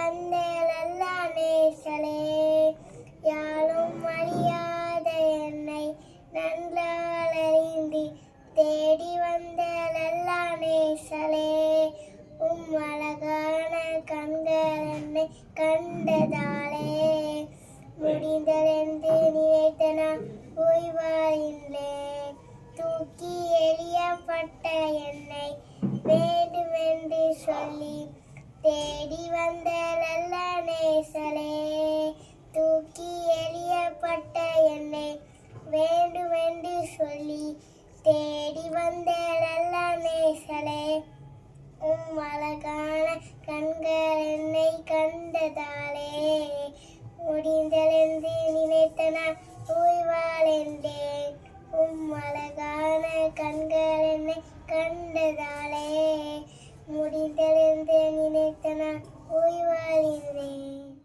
வந்தேலல்லா நேசலே யாழும் அழியாத என்னை நன்றாலறிந்து தேடி வந்தேலல்லா நேசலே அழகான கண்கள் என்னை கண்டதாலே முடிந்ததென்று நினைத்த நான் ஓய்வாரில்லேன் தூக்கி எறியப்பட்ட என்னை வேண்டுமென்று சொல்லி தேடி வந்த நல்ல நேசலே தூக்கி எறியப்பட்ட என்னை வேண்டுமென்று சொல்லி தேடி வந்த நல்ல நேசலே அழகான கண்கள் என்னை கண்டதாலே முடிந்ததென்று நினைத்த நான் ஓய்வாளென்றேன் அழகான கண்கள் என்னை கண்டதாலே முடிந்ததென்று நினைத்த நான் ஓய்வாளின்றேன்.